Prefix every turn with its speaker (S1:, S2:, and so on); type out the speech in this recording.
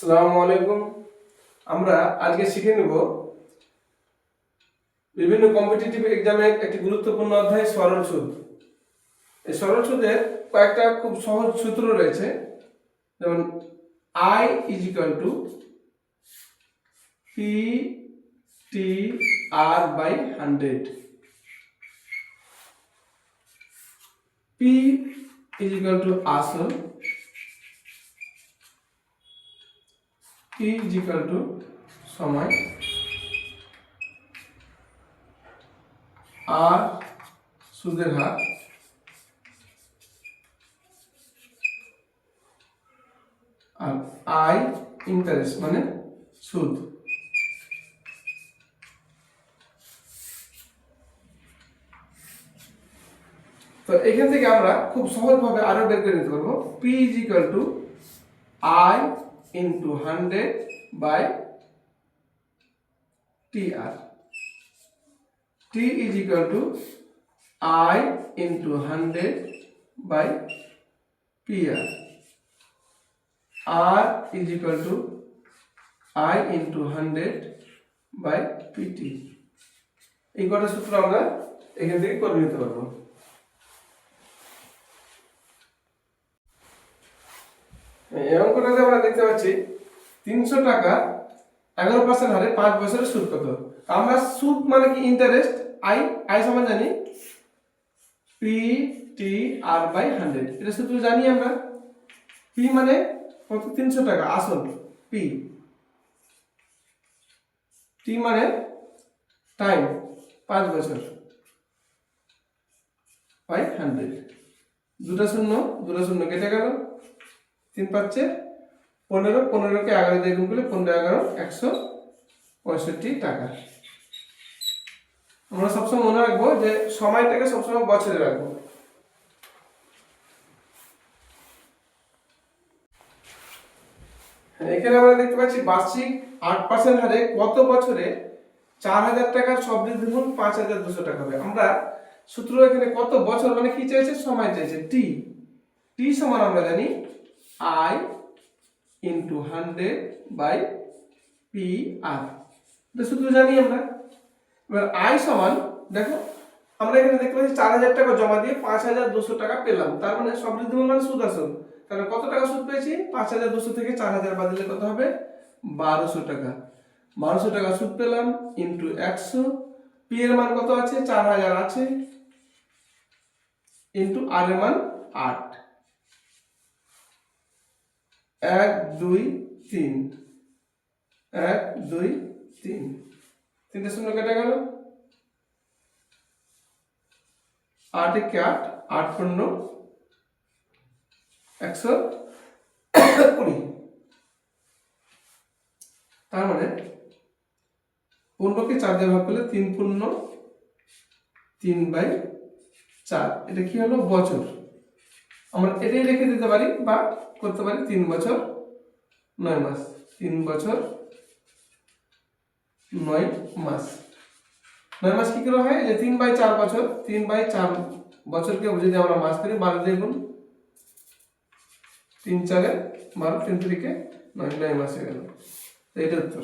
S1: আসসালামু আলাইকুম। আমরা আজকে শিখে নেব বিভিন্ন কম্পিটিটিভ এক্সামের একটি গুরুত্বপূর্ণ অধ্যায় সরল সুদ। এই সরল সুদের কয়েকটা খুব সহজ সূত্র রয়েছে, যেমন I is equal to P T R by 100। P is equal to আসল, টি ইজ ইকুয়াল টু সময়, আর সুদের হার, আর আই ইন্টারেস্ট মানে সুদ। তো এখান থেকে আমরা খুব সহজভাবে আরো বের করে নিতে পারবো P is equal to I into 100 by T R. T is equal to I into 100 by P R. R is equal to I into 100 by PT. এই কটা সূত্র আমরা এখান থেকে করে নিতে পারবো। এই অঙ্কটাতে আমরা দেখতে পাচ্ছি 300 টাকা 11% হারে 5 বছরের সুদ কত। আমরা সুদ মানে কি ইন্টারেস্ট, আই সমান জানি পি টি আর বাই 100। এটা সূত্র জানি আমরা। পি মানে কত, 300 টাকা আসল পি। টি মানে টাইম 5 বছর বাই 100। দুটো শূন্য কেটে গেল, 3 পাচ্ছে 15, 15কে 11 দিয়ে গুণ করলে 15 11 165 টাকা। আমরা সবসময় মনে রাখবো যে সময়টাকে সবসময় বছরে রাখবো। এখানে আমরা দেখতে পাচ্ছি বার্ষিক 8% হারে কত বছরে 4000 টাকার সবৃদ্ধি গুণ 5200 টাকা হবে। আমরা সূত্র এখানে কত বছর মানে কি চাইছে, সময় চাইছে, টি। টি সমান আমরা জানি আই ইন্টু 100 বাই পি আর। এটা সূত্র জানি আমরা। এবার আই সমান, দেখো আমরা এখানে দেখতে পাচ্ছি 4000 টাকা জমা দিয়ে 5200 টাকা পেলাম। তার মানে সবৃদ্ধি মূল মানে সুদ আসল। তাহলে কত টাকা সুদ পেয়েছি, 5200 থেকে 4000 বাদ দিলে কত হবে, 1200 টাকা। 1200 টাকা সুদ পেলাম ইন্টু 100। পি এর মান কত আছে, 4000 আছে, ইন্টু আর এর মান 8। 1 2 3 1 2 3, 3টে শূন্য কেটে গেল, 8 একে 8, 8 পূর্ণ 120। তার মানে 15কে 4 দিয়ে ভাগ করলে 3 পূর্ণ 3/4। এটা কি হলো, বছর। আমরা এটাই রেখে দিতে পারি বা করতে পারি 3 বছর 9 মাস। 3 বছর 9 মাস। 9 মাস কি করে হয়, যে 3/4 বছর। 3/4 বছরকে যদি আমরা মাস করি 12 দিয়ে গুণ, 3 4 12, 3 3 9 মাস হয়ে গেল। এইটা উত্তর।